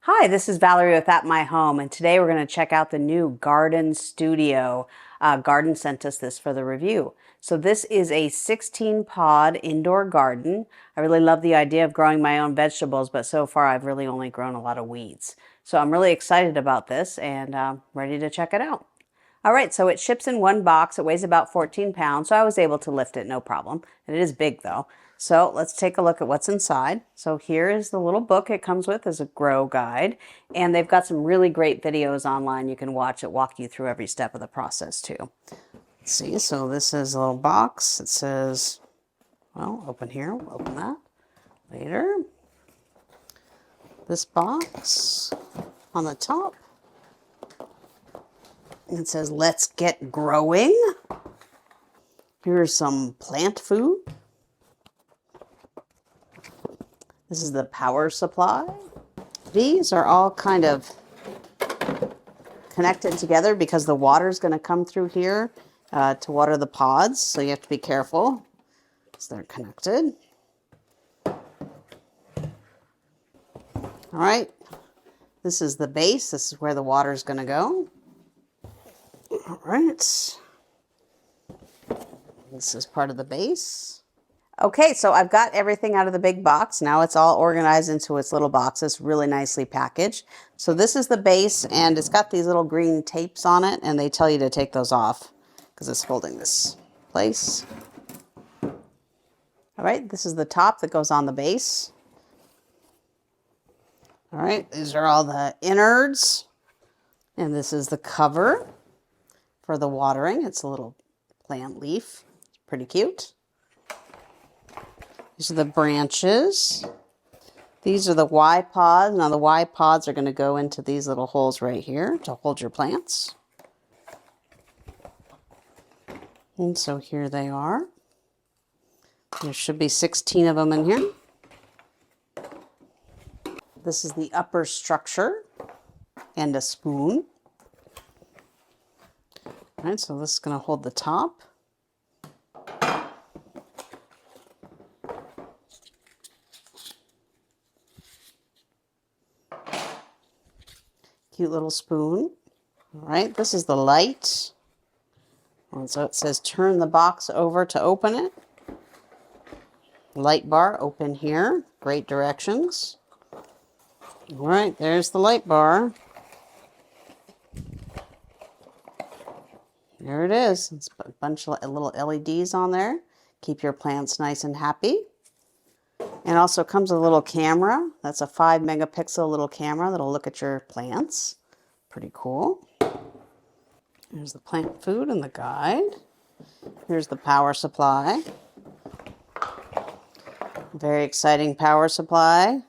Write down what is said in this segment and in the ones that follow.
Hi, this is Valerie with At My Home, and today we're going to check out the new Gardyn Studio. Gardyn sent us this for the review. So this is a 16 pod indoor garden. I really love the idea of growing my own vegetables, but so far I've really only grown a lot of weeds. So I'm really excited about this and ready to check it out. All right, so it ships in one box. It weighs about 14 pounds, so I was able to lift it no problem. And it is big though. So let's take a look at what's inside. So here is the little book it comes with as a grow guide. And they've got some really great videos online you can watch that walk you through every step of the process too. Let's see, so this is a little box. It says, well, open here, we'll open that later. This box on the top. It says, let's get growing. Here's some plant food. This is the power supply. These are all kind of connected together because the water is going to come through here to water the pods. So you have to be careful because they're connected. All right. This is the base. This is where the water is going to go. All right. This is part of the base. Okay, so I've got everything out of the big box. Now it's all organized into its little boxes, really nicely packaged. So this is the base, and it's got these little green tapes on it, and they tell you to take those off because it's holding this place. All right, this is the top that goes on the base. All right, these are all the innards, and this is the cover for the watering. It's a little plant leaf. It's pretty cute. These are the branches. These are the Y pods. Now the Y pods are going to go into these little holes right here to hold your plants. And so here they are. There should be 16 of them in here. This is the upper structure and a spoon. All right, so this is going to hold the top. Cute little spoon. All right, this is the light. And so it says turn the box over to open it. Light bar open here. Great directions. All right, there's the light bar. There it is. It's a bunch of little LEDs on there. Keep your plants nice and happy. And also comes with a little camera. That's a 5 megapixel little camera that'll look at your plants. Pretty cool. There's the plant food and the guide. Here's the power supply. Very exciting power supply.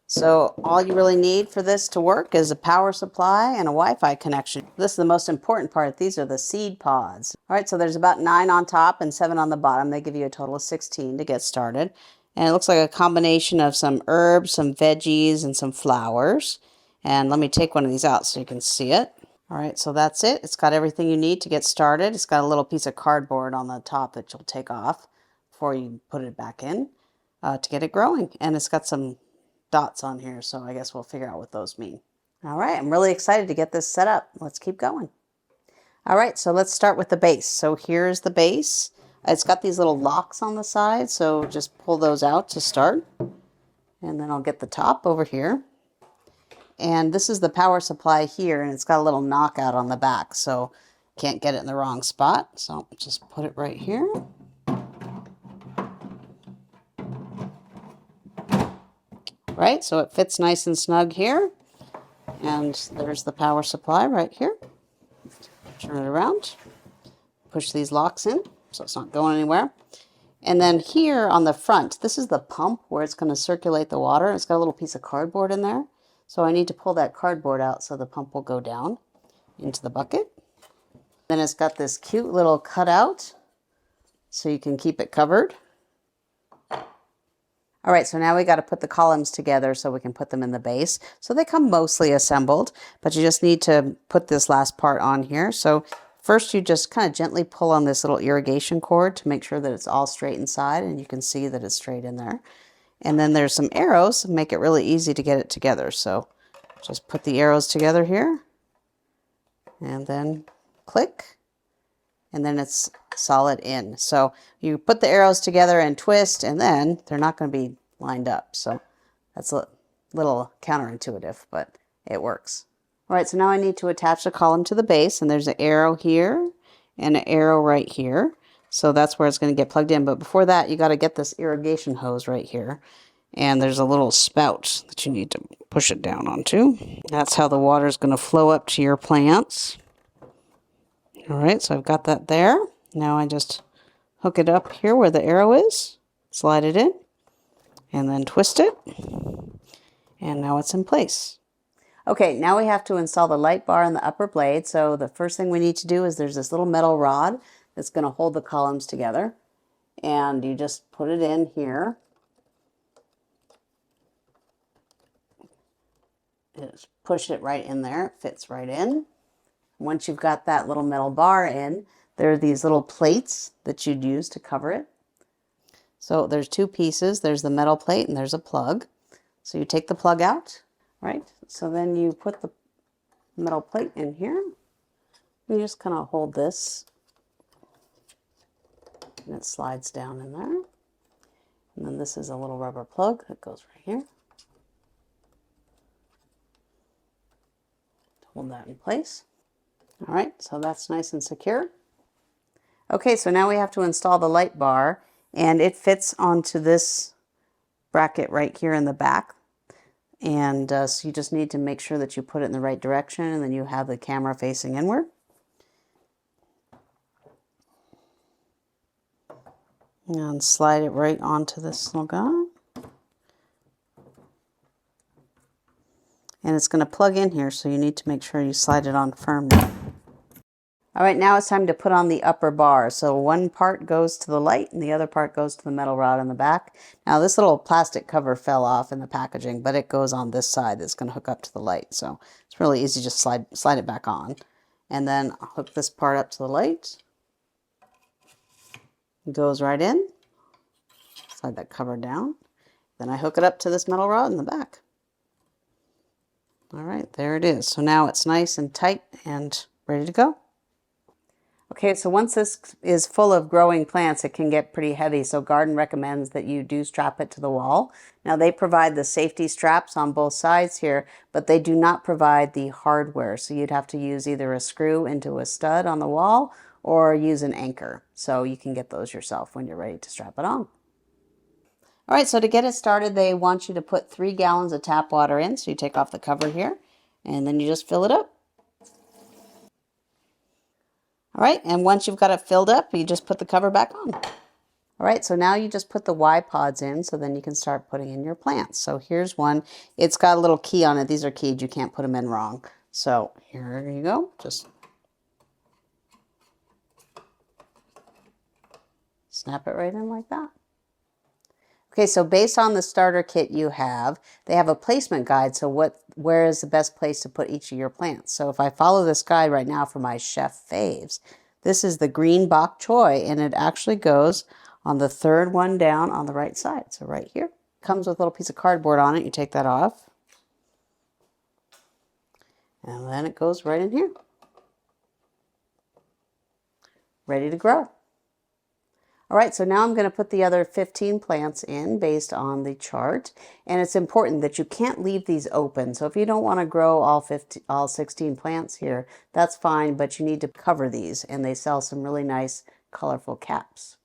So all you really need for this to work is a power supply and a Wi-Fi connection. This is the most important part. These are the seed pods. All right, so there's about 9 on top and 7 on the bottom. They give you a total of 16 to get started. And it looks like a combination of some herbs, some veggies, and some flowers. And let me take one of these out so you can see it. All right, so that's it. It's got everything you need to get started. It's got a little piece of cardboard on the top that you'll take off before you put it back in to get it growing. And it's got some dots on here, so I guess we'll figure out what those mean. All right, I'm really excited to get this set up. Let's keep going. All right, so let's start with the base. So here's the base. It's got these little locks on the side, so just pull those out to start. And then I'll get the top over here. And this is the power supply here, and it's got a little knockout on the back, so can't get it in the wrong spot. So just put it right here. Right, so it fits nice and snug here. And there's the power supply right here. Turn it around. Push these locks in so it's not going anywhere. And then here on the front, this is the pump where it's going to circulate the water. It's got a little piece of cardboard in there. So I need to pull that cardboard out so the pump will go down into the bucket. Then it's got this cute little cutout so you can keep it covered. All right, so now we got to put the columns together so we can put them in the base. So they come mostly assembled, but you just need to put this last part on here. So first you just kind of gently pull on this little irrigation cord to make sure that it's all straight inside, and you can see that it's straight in there. And then there's some arrows to make it really easy to get it together. So just put the arrows together here and then click, and then it's solid in. So you put the arrows together and twist, and then they're not going to be lined up. So that's a little counterintuitive, but it works. All right, so now I need to attach the column to the base, and there's an arrow here and an arrow right here. So that's where it's going to get plugged in. But before that, you got to get this irrigation hose right here. And there's a little spout that you need to push it down onto. That's how the water is going to flow up to your plants. All right, so I've got that there. Now I just hook it up here where the arrow is, slide it in, and then twist it. And now it's in place. Okay, now we have to install the light bar in the upper blade. So the first thing we need to do is there's this little metal rod that's going to hold the columns together. And you just put it in here. Just push it right in there. It fits right in. Once you've got that little metal bar in, there are these little plates that you'd use to cover it. So there's two pieces. There's the metal plate and there's a plug. So you take the plug out, right? So then you put the metal plate in here. You just kind of hold this and it slides down in there. And then this is a little rubber plug that goes right here. Hold that in place. All right, so that's nice and secure. Okay, so now we have to install the light bar, and it fits onto this bracket right here in the back. And so you just need to make sure that you put it in the right direction, and then you have the camera facing inward. And slide it right onto this little guy. And it's going to plug in here, so you need to make sure you slide it on firmly. All right, now it's time to put on the upper bar. So one part goes to the light and the other part goes to the metal rod in the back. Now this little plastic cover fell off in the packaging, but it goes on this side that's going to hook up to the light. So it's really easy, just slide it back on. And then I'll hook this part up to the light. It goes right in. Slide that cover down. Then I hook it up to this metal rod in the back. All right, there it is. So now it's nice and tight and ready to go. Okay, so once this is full of growing plants, it can get pretty heavy. So Gardyn recommends that you do strap it to the wall. Now they provide the safety straps on both sides here, but they do not provide the hardware. So you'd have to use either a screw into a stud on the wall or use an anchor. So you can get those yourself when you're ready to strap it on. All right, so to get it started, they want you to put 3 gallons of tap water in. So you take off the cover here, and then you just fill it up. All right, and once you've got it filled up, you just put the cover back on. All right, so now you just put the Y pods in, so then you can start putting in your plants. So here's one. It's got a little key on it. These are keyed. You can't put them in wrong. So here you go. Just snap it right in like that. Okay, so based on the starter kit you have, they have a placement guide. So where is the best place to put each of your plants? So if I follow this guide right now for my chef faves, this is the green bok choy, and it actually goes on the 3rd one down on the right side. So right here. Comes with a little piece of cardboard on it. You take that off. And then it goes right in here. Ready to grow. All right, so now I'm going to put the other 15 plants in based on the chart. And it's important that you can't leave these open. So if you don't want to grow all 16 plants here, that's fine, but you need to cover these. And they sell some really nice colorful caps.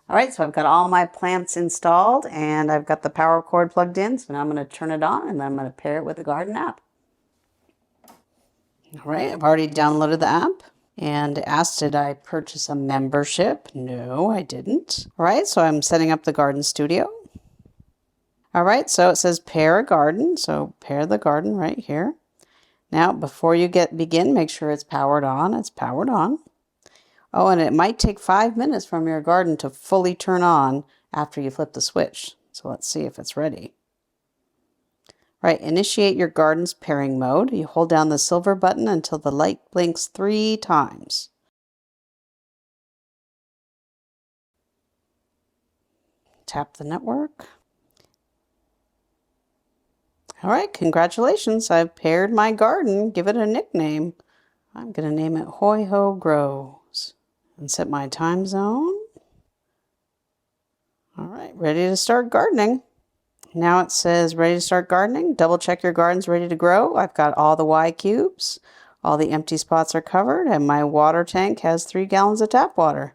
All right, so I've got all my plants installed and I've got the power cord plugged in. So now I'm going to turn it on and then I'm going to pair it with the Gardyn app. All right, I've already downloaded the app. And asked, did I purchase a membership? No, I didn't. All right, so I'm setting up the Gardyn studio. All right, so it says pair a Gardyn. So pair the Gardyn right here. Now, before you begin, make sure it's powered on. It's powered on. Oh, and it might take 5 minutes from your Gardyn to fully turn on after you flip the switch. So let's see if it's ready. Right, initiate your Gardyn's pairing mode. You hold down the silver button until the light blinks 3 times. Tap the network. All right, congratulations. I've paired my garden. Give it a nickname. I'm going to name it Hoi Ho Grows. And set my time zone. All right, ready to start gardening. Now it says ready to start gardening. Double check your garden's ready to grow. I've got all the Y cubes. All the empty spots are covered, and my water tank has 3 gallons of tap water.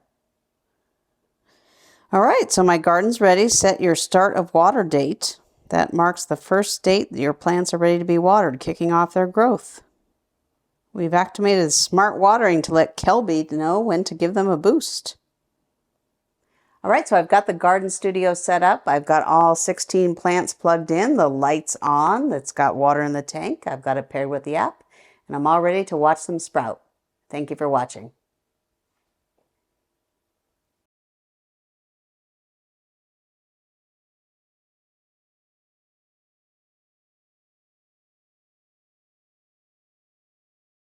All right, so my garden's ready. Set your start of water date. That marks the first date that your plants are ready to be watered, kicking off their growth. We've activated smart watering to let Kelby know when to give them a boost. All right, so I've got the garden studio set up. I've got all 16 plants plugged in, the lights on, that's got water in the tank. I've got it paired with the app, and I'm all ready to watch them sprout. Thank you for watching.